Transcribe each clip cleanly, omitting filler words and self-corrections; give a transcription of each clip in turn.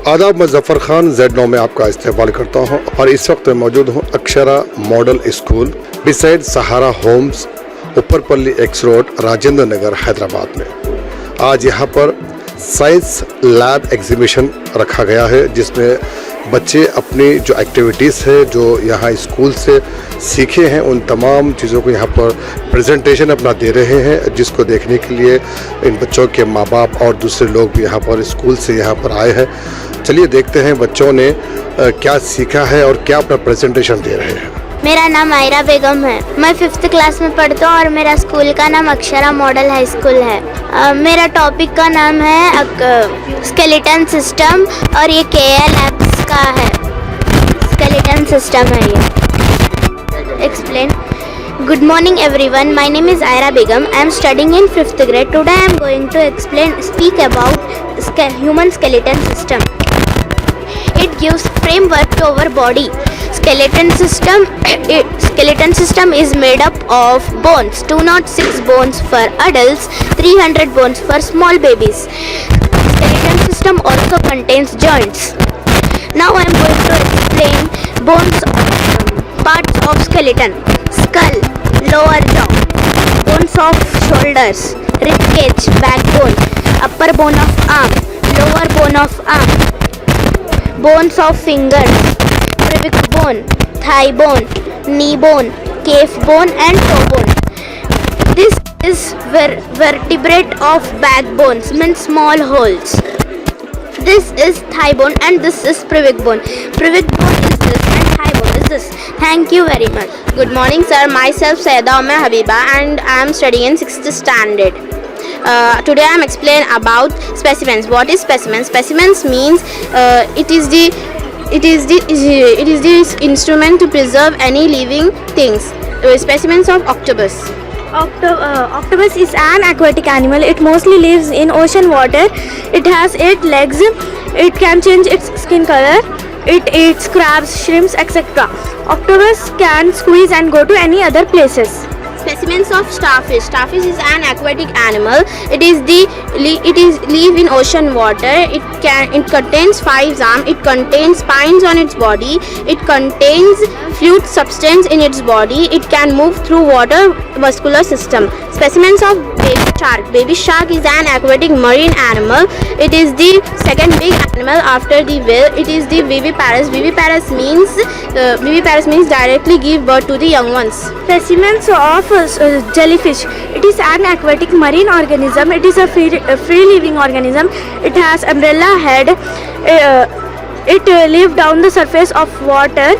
आदाब, मैं ज़फ़र खान Z9 में आपका इस्तेमाल करता हूं और इस वक्त मैं मौजूद हूं अक्षरा मॉडल स्कूल बिसाइड सहारा Holmes, ऊपरपल्ली x road, Rajendra Nagar, Hyderabad में। आज यहां पर साइंस लैब एग्जीबिशन रखा गया है, जिसमें बच्चे अपनी जो एक्टिविटीज़ है जो यहाँ स्कूल से सीखे हैं उन तमाम चीज़ों को यहाँ पर प्रेजेंटेशन अपना दे रहे हैं, जिसको देखने के लिए इन बच्चों के माँ बाप और दूसरे लोग भी यहाँ पर स्कूल से यहाँ पर आए हैं। चलिए देखते हैं बच्चों ने क्या सीखा है और क्या अपना प्रेजेंटेशन दे रहे हैं। मेरा नाम आयरा बेगम है। मैं 5th क्लास में पढ़ता हूँ और मेरा स्कूल का नाम अक्षरा मॉडल हाई स्कूल है। मेरा टॉपिक का नाम है स्केलेटन सिस्टम और ये KL लैब्स का है। स्केलेटन सिस्टम है ये। Explain. Good morning everyone, my name is Aira Begum. I am studying in 5th grade. Today I am going to speak about human skeleton system. It gives framework to our body. Skeleton system is made up of bones, 206 bones for adults, 300 bones for small babies. Skeleton system also contains joints. Now I am going to explain parts of skeleton. Skull, lower jaw, bones of shoulders, rib cage, backbone, upper bone of arm, lower bone of arm, bones of fingers, pubic bone, thigh bone, knee bone, calf bone and toe bone. This is vertebrate of backbones, means small holes. This is thigh bone and this is pubic bone. Pubic bone is this and thigh bone is this. Thank you very much. Good morning sir, myself Sayyida Umar Habiba and I am studying in 6th standard. Today I am explaining about specimens. What is specimens? Specimens means it is the instrument to preserve any living things. Specimens of octopus. Octopus is an aquatic animal. It mostly lives in ocean water. It has 8 legs. It can change its skin color. It eats crabs, shrimps, etc. Octopus can squeeze and go to any other places. Specimens of starfish. Starfish is an aquatic animal. It live in ocean water. It contains 5 arms. It contains spines on its body. It contains fluid substance in its body. It can move through water muscular system. Specimens of baby shark. Baby shark is an aquatic marine animal. It is the second big animal after the whale. It is the viviparous. Viviparous means directly give birth to the young ones. Specimens of jellyfish. It is an aquatic marine organism. It is a free living organism. It has umbrella head. It lives down the surface of water.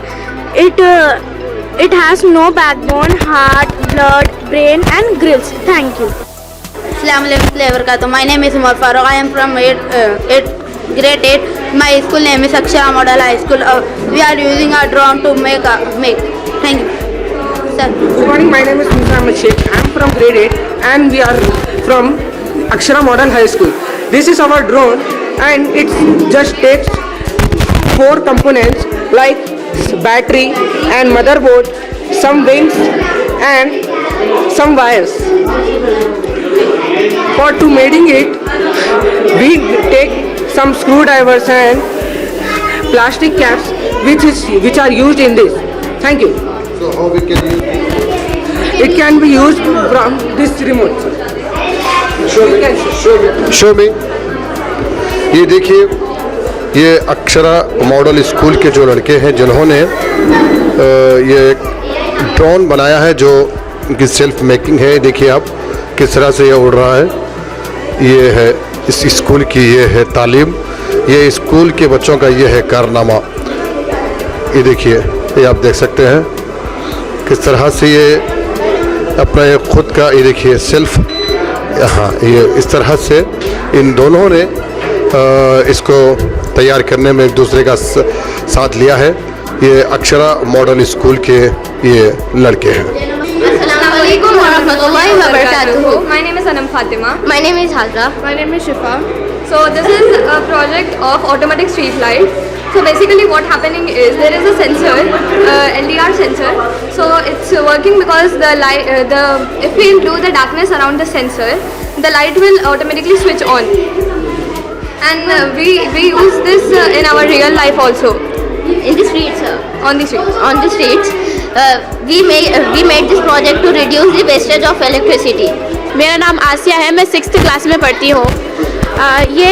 It has no backbone, heart, blood, brain and gills. Thank you. Assalamualaikum. My name is Umar Farooq. I am from grade 8. My school name is Akshara Model High School. We are using a drone to make. Thank you. Sir. Good morning, my name is Musa Ahmed Sheikh. I am from grade 8 and we are from Akshara Model High School. This is our drone and it just takes 4 components like battery and motherboard, some wings and some wires. For to mating it, we take some screwdrivers and plastic caps which are used in this. Thank you. So how we can use It can be used from this remote. Show में ये देखिए, ये Akshara model school के जो लड़के हैं जिन्होंने ये एक ड्रोन बनाया है जो कि सेल्फ मेकिंग है। देखिए आप किस तरह से ये उड़ रहा है। ये है इस स्कूल की ये है तालीम, ये स्कूल के बच्चों का ये है कारनामा। ये देखिए, ये आप देख सकते हैं किस तरह से ये अपना ये खुद का, ये देखिए सेल्फ, हाँ, ये इस तरह से इन दोनों ने इसको तैयार करने में एक दूसरे का साथ लिया है। ये अक्षरा मॉडल स्कूल के ये लड़के हैं। Assalamualaikum warahmatullahi wabarakatuh. My name is Anam Fatima. My name is Hazra. My name is Shifa. So this is a project of automatic street light. So basically what happening is there is a sensor, LDR sensor. So it's working because the light, if we include the darkness around the sensor, the light will automatically switch on. and we use this in our real life also. In the streets, On the streets. on the streets, we made this project to reduce the wastage of electricity. मेरा नाम आसिया है, मैं 6th class में पढ़ती हूँ. ये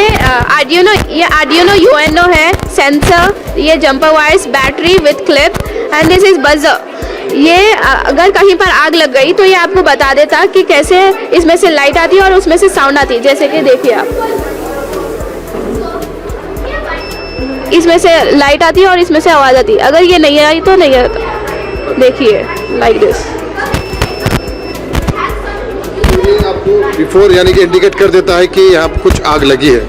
Arduino UNO है, sensor, ये jumper wires, battery with clip and this is buzzer. ये अगर कहीं पर आग लग गई तो ये आपको बता देता कि कैसे इसमें से लाइट आती है और उसमें से साउंड आती है. जैसे कि देखिए आप, इसमें से लाइट आती है और इसमें से आवाज़ आती है. अगर ये नहीं आई तो नहीं आता. देखिए लाइक दिस. ये आपको बिफोर यानी कि इंडिकेट कर देता है कि यहाँ पर कुछ आग लगी है.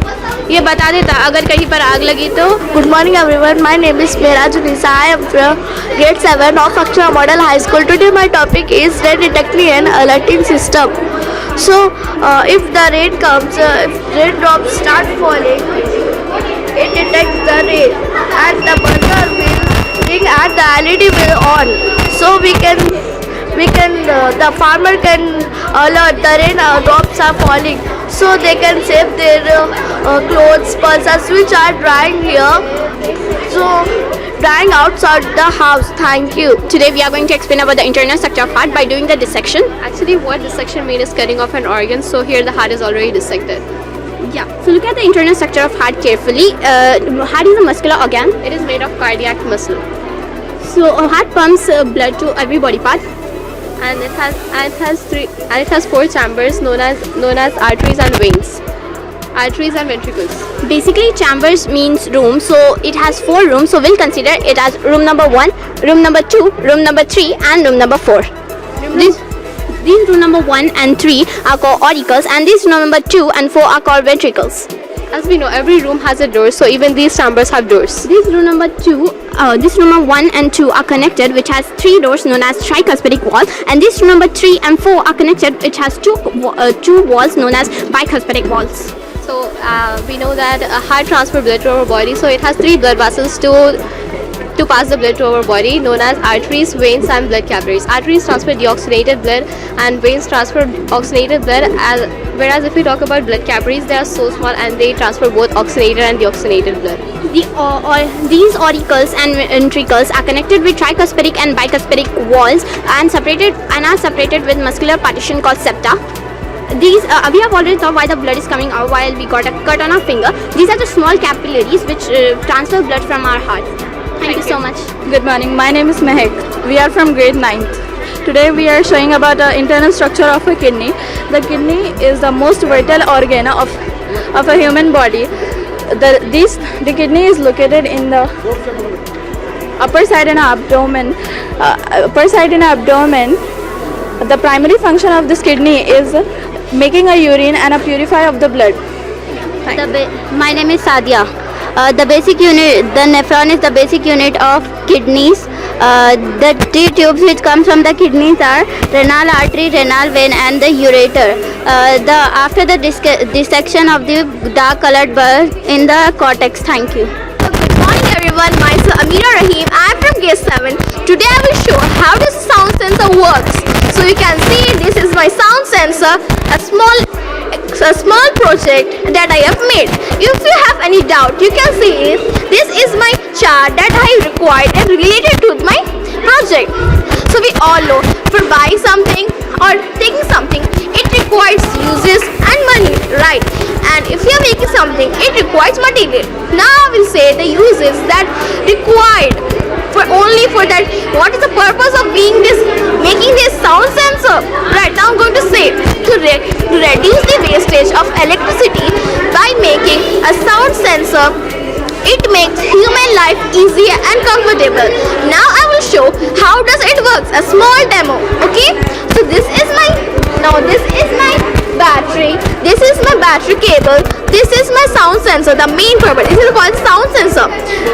ये बता देता अगर कहीं पर आग लगी तो. Good morning everyone, my name is Mehraj Unisa. I am from grade 7 of Akshara Model High School. Today my topic is rain detection and alerting system. So if the rain comes, if raindrops start falling, it detects the rain and the buzzer will ring and the LED will on. So the farmer can alert the rain drops are falling, so they can save their clothes, pulses which are drying here, so drying outside the house. Thank you. Today we are going to explain about the internal structure of heart by doing the dissection. Actually, what dissection means is cutting off an organ. So here the heart is already dissected. Yeah. So look at the internal structure of heart carefully. Heart is a muscular organ. It is made of cardiac muscle, So heart pumps blood to every body part. and it has 4 chambers known as arteries and veins. Arteries and ventricles. Basically, chambers means room. So it has 4 rooms. So we'll consider it as room number 1, room number 2, room number 3, and room number 4. These room number 1 and 3 are called auricles, and these room number 2 and 4 are called ventricles. As we know, every room has a door, so even these chambers have doors. This room number 1 and 2 are connected, which has 3 doors known as tricuspid wall, and this room number 3 and 4 are connected, which has two walls known as bicuspid walls. So we know that heart transfers blood to our body, so it has 3 blood vessels to pass the blood to our body, known as arteries, veins, and blood capillaries. Arteries transfer deoxygenated blood, and veins transfer oxygenated blood. Whereas if we talk about blood capillaries, they are so small and they transfer both oxygenated and deoxygenated blood. These auricles and ventricles are connected with tricuspid and bicuspid walls and are separated with muscular partition called septa. We have already thought why the blood is coming out while we got a cut on our finger. These are the small capillaries which transfer blood from our heart. Thank you so much. Good morning, my name is Mehek. We are from grade 9th. Today we are showing about the internal structure of a kidney. The kidney is the most vital organ of a human body. The kidney is located in the upper side in abdomen. The primary function of this kidney is making a urine and a purifier of the blood. My name is Sadia. The nephron is the basic unit of kidneys. The 3 tubes which come from the kidneys are renal artery, renal vein, and the ureter. After the dissection of the dark colored bulb in the cortex. Thank you. Good morning everyone, myself Amira Rahim. I am from grade 7. Today I will show how this sound sensor works. So you can see this is my sound sensor, a small project that I have made. If you have any doubt, you can see it. This is my chart that I required and related to my project. So we all know for buying something or taking something, it requires uses and money, right? And if you are making something, it requires material. Now I will say the uses that required for that. What is the purpose of making this sound sensor? Right now I'm going to say to reduce the wastage of electricity by making a sound sensor. It makes human life easier and comfortable. Now I will show how does it works. A small demo. Okay. So this is my battery. This is my battery cable. This is my sound sensor. The main purpose. This is called sound sensor.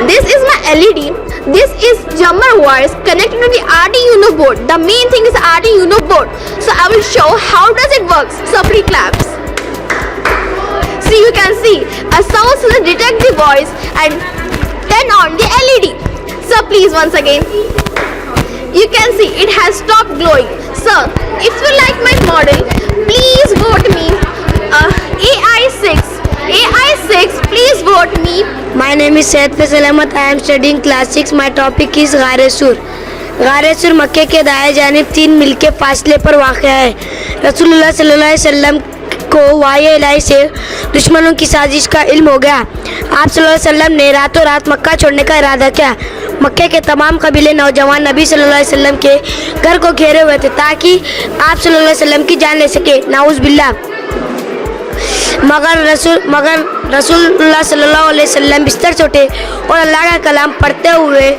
This is my LED. This is jumper wires connected to the Arduino board. The main thing is the Arduino board. So I will show how does it works. So please claps. See, you can see a sound sensor detect the voice and turn on the LED. So please once again, you can see it has stopped glowing. So if you like my model, please vote me AI6. Please My name is Syed Faisal Ahmed. I am studying class 6. My topic is غار سور. غار سور مکے کے دائیں جانب 3 میل کے فاصلے پر واقع ہے. رسول اللہ صلی اللہ علیہ وسلم کو وحی الہی سے دشمنوں کی سازش کا علم ہو گیا. آپ صلی اللہ علیہ وسلم نے راتوں رات مکہ چھوڑنے کا ارادہ کیا. مکے کے تمام قبیلے نوجوان نبی صلی اللہ علیہ وسلم کے گھر کو گھیرے ہوئے تھے تاکہ آپ صلی اللہ علیہ وسلم کی جان لے سکے. نعوذ باللہ. مگر رسول اللہ صلی اللہ علیہ وسلم بستر سے اٹھے اور اللہ کا کلام پڑھتے ہوئے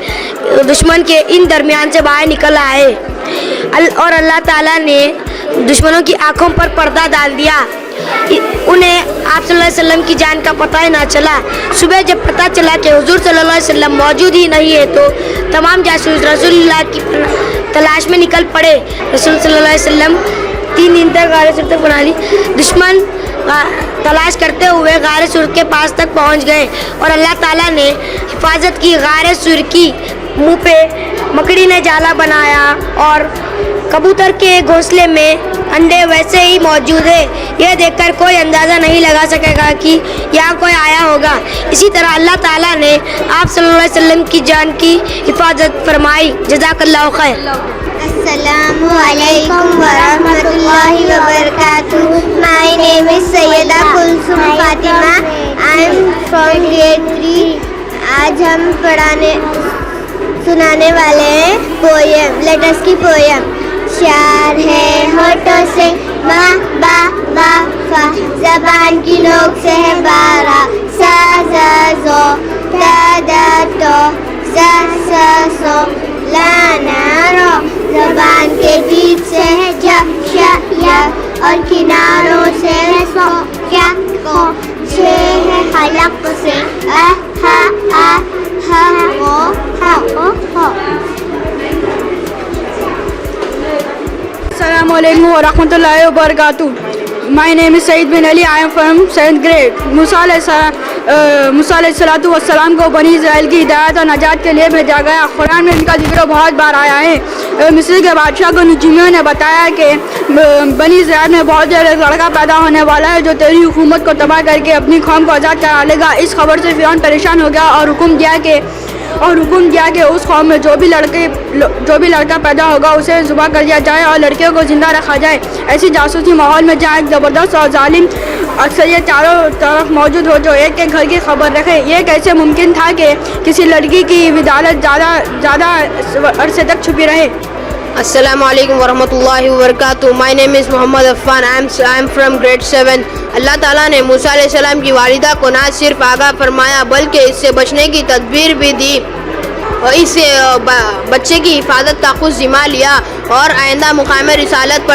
دشمن کے ان درمیان سے باہر نکل آئے اور اللہ تعالیٰ نے دشمنوں کی آنکھوں پر پردہ ڈال دیا. انہیں آپ صلی اللہ علیہ وسلم کی جان کا پتہ ہی نہ چلا. صبح جب پتہ چلا کہ حضور صلی اللہ علیہ وسلم موجود ہی نہیں ہے تو تمام جاسوس رسول اللہ کی تلاش میں نکل پڑے. رسول صلی اللہ علیہ وسلم 3 دن تک غار سور تک بنا لی. دشمن تلاش کرتے ہوئے غار سور کے پاس تک پہنچ گئے اور اللہ تعالیٰ نے حفاظت کی. غار سور کی منہ پہ مکڑی نے جالا بنایا اور کبوتر کے گھونسلے میں انڈے ویسے ہی موجود ہے. یہ دیکھ کر کوئی اندازہ نہیں لگا سکے گا کہ یہاں کوئی آیا ہوگا. اسی طرح اللہ تعالیٰ نے آپ صلی اللہ علیہ وسلم کی جان کی حفاظت فرمائی. جزاک اللہ خیر. السلام علیکم ورحمۃ اللہ وبرکاتہ. My name is Syeda Kulsoom Fatima. I am from grade 3. آج ہم سنانے والے ہیں پویم. لیٹس کی پویم. شعر ہے ہوٹوں سے ماں با با فا, زبان کی نوک سے ہے بارہ, سا زا زو تا دا تو زا سا سو لا نا رو. زبان کے جیت سے ہے جا شا یا اور کناروں سے ہے سو کیا کو. چھ ہے حلق سے ا ہا آ ہا او ہا او ہو. السلام علیکم ورحمۃ اللہ وبرکاتہ. My name is Saeed bin Ali. I am from 7th grade. موسیٰ علیہ السلام کو بنی اسرائیل کی ہدایت اور نجات کے لیے بھیجا گیا. قرآن میں ان کا ذکر بہت بار آیا ہے. مصر کے بادشاہ کو نجومیوں نے بتایا کہ بنی اسرائیل میں بہت جلد ایک لڑکا پیدا ہونے والا ہے جو تیری حکومت کو تباہ کر کے اپنی قوم کو آزاد کرا لے گا. اس خبر سے فرعون پریشان ہو گیا اور حکم دیا کہ اس قوم میں جو بھی لڑکا پیدا ہوگا اسے ذبح کر دیا جائے اور لڑکیوں کو زندہ رکھا جائے. ایسی جاسوسی ماحول میں جہاں ایک زبردست اور ظالم اکثریت چاروں طرف موجود ہو جو ایک گھر کی خبر رکھے, یہ کیسے ممکن تھا کہ کسی لڑکی کی ودالت زیادہ عرصے تک چھپی رہے. السلام علیکم ورحمۃ اللہ وبرکاتہ. My name is Muhammad Affan. I am from grade 7. اللہ تعالیٰ نے موسیٰ علیہ السلام کی والدہ کو نہ صرف آگاہ فرمایا بلکہ اس سے بچنے کی تدبیر بھی دی اور اس سے بچے کی حفاظت کا خود ذمہ لیا اور آئندہ مقام رسالت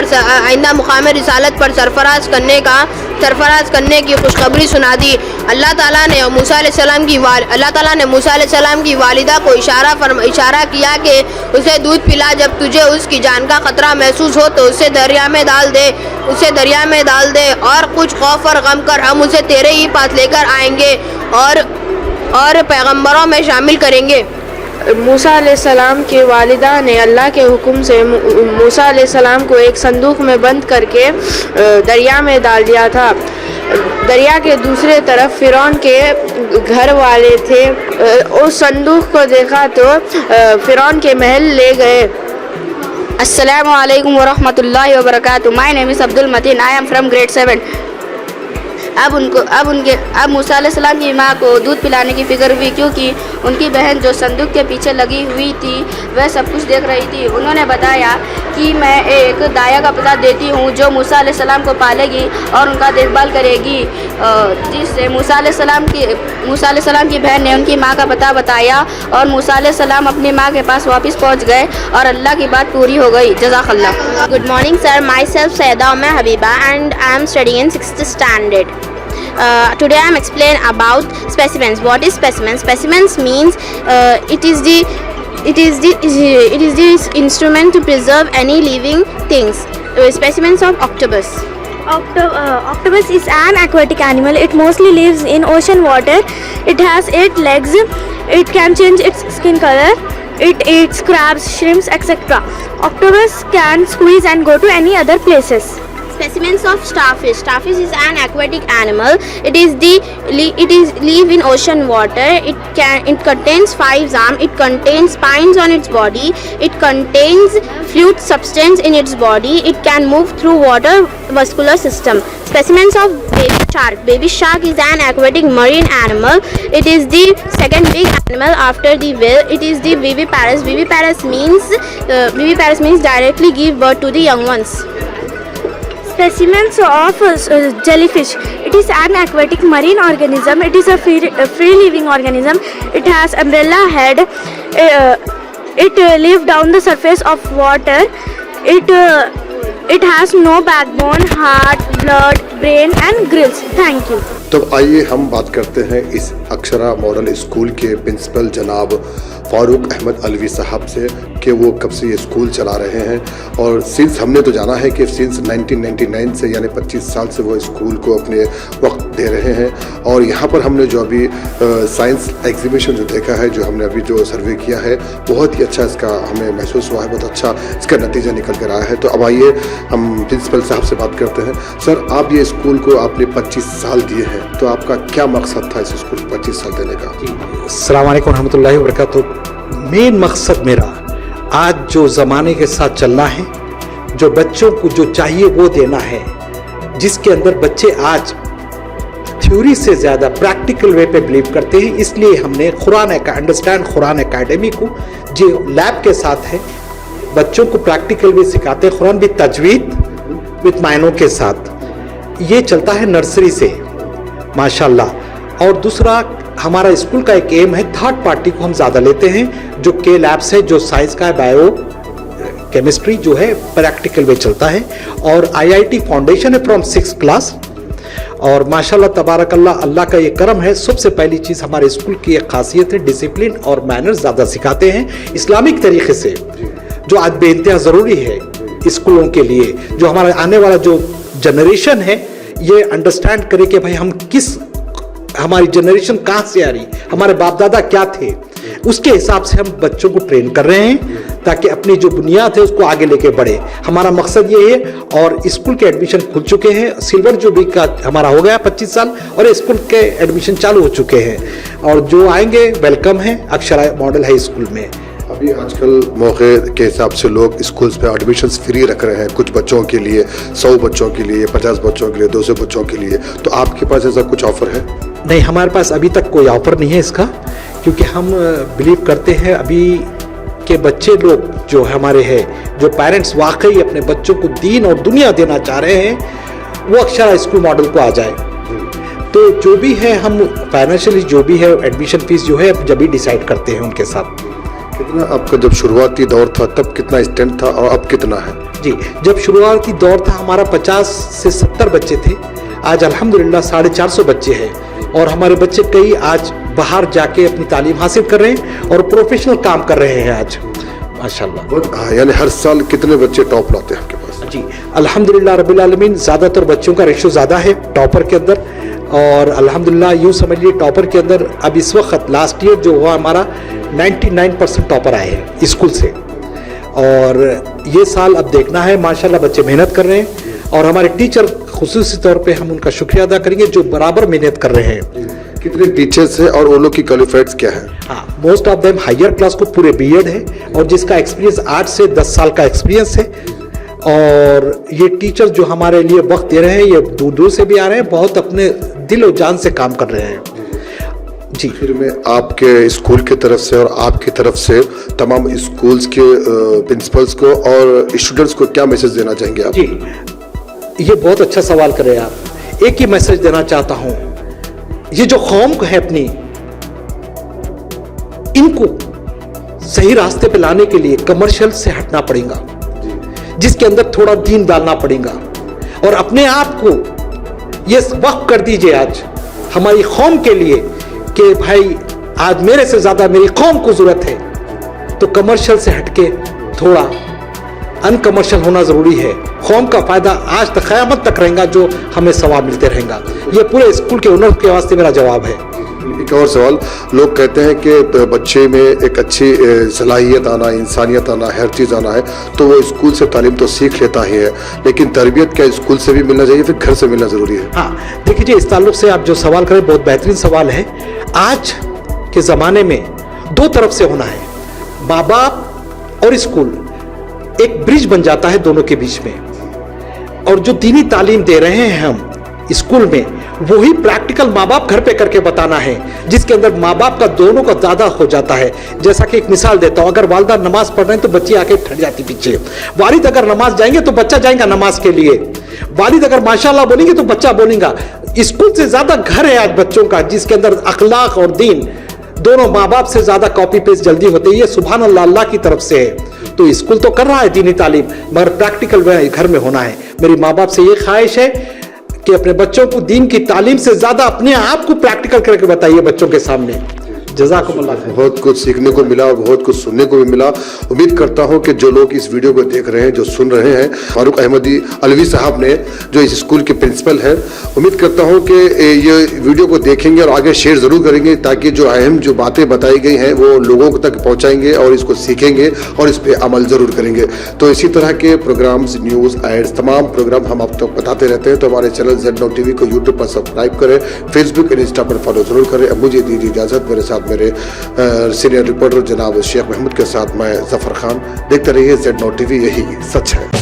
پر سرفراز کرنے کی خوشخبری سنا دی. اللہ تعالیٰ نے موسیٰ علیہ السلام کی والدہ کو اشارہ کیا کہ اسے دودھ پلا. جب تجھے اس کی جان کا خطرہ محسوس ہو تو اسے دریا میں ڈال دے اور کچھ خوف اور غم کر ہم اسے تیرے ہی پاس لے کر آئیں گے اور پیغمبروں میں شامل کریں گے. موسیٰ علیہ السلام کی والدہ نے اللہ کے حکم سے موسیٰ علیہ السلام کو ایک صندوق میں بند کر کے دریا میں ڈال دیا تھا. دریا کے دوسرے طرف فرعون کے گھر والے تھے. اس صندوق کو دیکھا تو فرعون کے محل لے گئے. السلام علیکم ورحمۃ اللہ وبرکاتہ. My name is Abdul Mateen. I am from grade 7. اب موسیٰ علیہ السلام کی ماں کو دودھ پلانے کی فکر ہوئی کیونکہ ان کی بہن جو صندوق کے پیچھے لگی ہوئی تھی وہ سب کچھ دیکھ رہی تھی. انہوں نے بتایا کہ میں ایک دایا کا پتہ دیتی ہوں جو موسیٰ علیہ السلام کو پالے گی اور ان کا دیکھ بھال کرے گی. جس سے موسیٰ علیہ السلام کی بہن نے ان کی ماں کا پتہ بتایا اور موسیٰ علیہ السلام اپنی ماں کے پاس واپس پہنچ گئے اور اللہ کی بات پوری ہو گئی. جزاک اللہ. Good morning, sir. Myself Saida Umma Habiba and I am studying in 6th standard. Today I am explaining about specimens. What is specimens? Specimens means it is the instrument to preserve any living things. Specimens of octopus. Octopus is an aquatic animal. It mostly lives in ocean water. It has 8 legs. It can change its skin color. It eats crabs, shrimps, etc. Octopus can squeeze and go to any other places. Specimens of starfish. Starfish is an aquatic animal. It is live in ocean water. It contains 5 arms. It contains spines on its body. It contains fluid substance in its body. It can move through water vascular system. Specimens of baby shark. Baby shark is an aquatic marine animal. It is the second big animal after the whale. It is the viviparous. Viviparous means directly give birth to the young ones. Specimens of jellyfish. It is an aquatic marine organism. It is a free living organism. It has umbrella head. It lives down the surface of water. It has no backbone, heart, blood, brain and gills. Thank you. तो आइए हम बात करते हैं इस Akshara model school के principal जनाब फारूक अहमद अलवी साहब से कि वो कब से ये स्कूल चला रहे हैं और सिंस हमने तो जाना है कि सिंस 1999 से यानी 25 साल से वो स्कूल को अपने वक्त दे रहे हैं और यहाँ पर हमने जो अभी साइंस एग्जीबिशन जो देखा है जो हमने अभी जो सर्वे किया है बहुत ही अच्छा इसका हमें महसूस हुआ है बहुत अच्छा इसका नतीजा निकल कर आया है। तो अब आइए हम प्रिंसिपल साहब से बात करते हैं। सर आप ये स्कूल को आपने 25 साल दिए हैं तो आपका क्या मकसद था इस स्कूल को 25 साल देने का? अस्सलाम वालेकुम रहमतुल्लाहि व बरकातुहू। मेन मकसद मेरा आज जो ज़माने के साथ चलना है, जो बच्चों को जो चाहिए वो देना है, जिसके अंदर बच्चे आज थ्योरी से ज़्यादा प्रैक्टिकल वे पे बिलीव करते हैं। इसलिए हमने कुरान एकेडमी को जो लैब के साथ है बच्चों को प्रैक्टिकल वे सिखाते हैं, कुरान भी तजवीद विद मायनों के साथ। ये चलता है नर्सरी से माशाल्लाह। और दूसरा हमारा स्कूल का एक एम है थर्ड पार्टी को हम ज़्यादा लेते हैं जो के लैब्स है जो साइंस का है, बायो केमिस्ट्री जो है प्रैक्टिकल वे चलता है। और IIT फाउंडेशन है फ्रॉम 6th क्लास और माशाल्लाह तबारकल्लाह अल्लाह का ये करम है। सबसे पहली चीज़ हमारे स्कूल की एक खासियत है डिसिप्लिन और मैनर्स ज़्यादा सिखाते हैं इस्लामिक तरीके से जो आज बेइंतहा ज़रूरी है स्कूलों के लिए। जो हमारा आने वाला जो जनरेशन है ये अंडरस्टैंड करे कि भाई हमारी जनरेशन कहाँ से आ रही, हमारे बाप दादा क्या थे, उसके हिसाब से हम बच्चों को ट्रेन कर रहे हैं ताकि अपनी जो बुनियाद है उसको आगे लेके बढ़े। हमारा मकसद ये है। और स्कूल के एडमिशन खुल चुके हैं, सिल्वर जुबली का हमारा हो गया 25 साल और स्कूल के एडमिशन चालू हो चुके हैं और जो आएंगे वेलकम है अक्षरा मॉडल हाई स्कूल में। अभी आजकल मौके के हिसाब से लोग स्कूल्स पे एडमिशन्स फ्री रख रहे हैं, कुछ बच्चों के लिए 100 बच्चों के लिए 50 बच्चों के लिए 200 बच्चों के लिए। तो आपके पास ऐसा कुछ ऑफर है? नहीं, हमारे पास अभी तक कोई ऑफर नहीं है इसका, क्योंकि हम बिलीव करते हैं अभी के बच्चे लोग जो हमारे हैं जो पेरेंट्स वाकई अपने बच्चों को दीन और दुनिया देना चाह रहे हैं वो अक्षरा स्कूल मॉडल को आ जाए। तो जो भी है हम फाइनेंशियली जो भी है एडमिशन फीस जो है जब भी डिसाइड करते हैं उनके साथ। कितना आपका जब शुरुआती दौर था तब कितना स्ट्रेंथ था और अब कितना है? जी, जब शुरुआती दौर था हमारा 50 से 70 बच्चे थे, आज अल्हम्दुलिल्लाह 450 बच्चे हैं और हमारे बच्चे कई आज बाहर जाके अपनी तालीम हासिल कर रहे हैं और प्रोफेशनल काम कर रहे हैं आज माशाल्लाह। यानी हर साल कितने बच्चे टॉप लाते हैं आपके पास? जी अल्हम्दुलिल्लाह रब्बिल आलमीन, ज़्यादातर बच्चों का रेशो ज़्यादा है टॉपर के अंदर और अल्हम्दुलिल्लाह यूँ समझ लीजिए टॉपर के अंदर अब इस वक्त लास्ट ईयर जो हुआ हमारा 99% टॉपर आए हैं स्कूल से। और ये साल अब देखना है माशाल्लाह बच्चे मेहनत कर रहे हैं और हमारे टीचर खुसूसी तौर पे हम उनका शुक्रिया अदा करेंगे जो बराबर मेहनत कर रहे हैं। कितने टीचर्स हैं और वो लोग की क्वालिफाइड्स क्या है? हाँ, most of them higher class को पूरे B.Ed है और जिसका एक्सपीरियंस 8 से 10 साल का एक्सपीरियंस है। और ये टीचर जो हमारे लिए वक्त दे रहे हैं ये दूर दूर से भी आ रहे हैं, बहुत अपने दिल और जान से काम कर रहे हैं। जी, फिर मैं आपके स्कूल की तरफ से और आपकी तरफ से तमाम स्कूल्स के प्रिंसिपल्स को और स्टूडेंट्स को क्या मैसेज देना चाहेंगे आप? जी, ये बहुत अच्छा सवाल कर रहे हैं आप। एक ही मैसेज देना चाहता हूं, ये जो कौम को है अपनी, इनको सही रास्ते पे लाने के लिए कमर्शियल से हटना पड़ेगा, जिसके अंदर थोड़ा दीन डालना पड़ेगा और अपने आप को ये वक्त कर दीजिए आज हमारी कौम के लिए कि भाई आज मेरे से ज्यादा मेरी कौम को जरूरत है। तो कमर्शियल से हटके थोड़ा अनकमर्शियल होना जरूरी है। कौम का फायदा आज तक क़यामत तक रहेगा जो हमें सवाब मिलते रहेगा। ये पूरे स्कूल के ओनर के वास्ते मेरा जवाब है। ایک اور سوال، لوگ کہتے ہیں کہ بچے میں ایک اچھی صلاحیت آنا، انسانیت آنا، ہر چیز آنا ہے تو وہ اسکول سے تعلیم تو سیکھ لیتا ہی ہے، لیکن تربیت کیا اسکول سے بھی ملنا چاہیے، پھر گھر سے ملنا ضروری ہے؟ ہاں دیکھیے جی، اس تعلق سے آپ جو سوال کریں بہت بہترین سوال ہے. آج کے زمانے میں دو طرف سے ہونا ہے، ماں باپ اور اسکول ایک برج بن جاتا ہے دونوں کے بیچ میں. اور جو دینی تعلیم دے رہے ہیں ہم اسکول میں، وہی پریکٹیکل ماں باپ گھر پہ کر کے بتانا ہے، جس کے اندر ماں باپ کا دونوں کا زیادہ ہو جاتا ہے. جیسا کہ ایک مثال دیتا ہوں، اگر والدہ نماز پڑھ رہے ہیں تو بچی آ کے ٹھہر جاتی پیچھے. والد اگر نماز جائیں گے تو بچہ جائیں گا نماز کے لیے. والد اگر ماشاءاللہ بولیں گے تو بچہ بولیں گا. اسکول سے زیادہ گھر ہے آج بچوں کا، جس کے اندر اخلاق اور دین دونوں ماں باپ سے زیادہ کاپی پیسٹ جلدی ہوتے ہیں. یہ سبحان اللہ، اللہ کی طرف سے ہے. تو اسکول تو کر رہا ہے دینی تعلیم، مگر پریکٹیکل گھر میں ہونا ہے. میری ماں باپ سے یہ خواہش ہے کہ اپنے بچوں کو دین کی تعلیم سے زیادہ اپنے آپ کو پریکٹیکل کر کے بتائیے بچوں کے سامنے. جزاکم اللہ خیر. بہت کچھ سیکھنے کو ملا اور بہت کچھ سننے کو بھی ملا. امید کرتا ہوں کہ جو لوگ اس ویڈیو کو دیکھ رہے ہیں، جو سن رہے ہیں، فاروق احمدی علوی صاحب نے جو اس اسکول کے پرنسپل ہیں، امید کرتا ہوں کہ یہ ویڈیو کو دیکھیں گے اور آگے شیئر ضرور کریں گے، تاکہ جو اہم جو باتیں بتائی گئی ہیں وہ لوگوں تک پہنچائیں گے اور اس کو سیکھیں گے اور اس پہ عمل ضرور کریں گے. تو اسی طرح کے پروگرامز، نیوز، ایڈز، تمام پروگرام ہم آپ تک بتاتے رہتے ہیں. تو ہمارے چینل Z9 TV کو یوٹیوب پر سبسکرائب کریں، فیس بک اور انسٹا پر فالو ضرور کریں. اب مجھے دیجیے اجازت، میرے ساتھ میرے سینئر رپورٹر جناب شیخ محمود کے ساتھ میں ظفر خان. دیکھتے رہیے Z9 TV، یہی سچ ہے.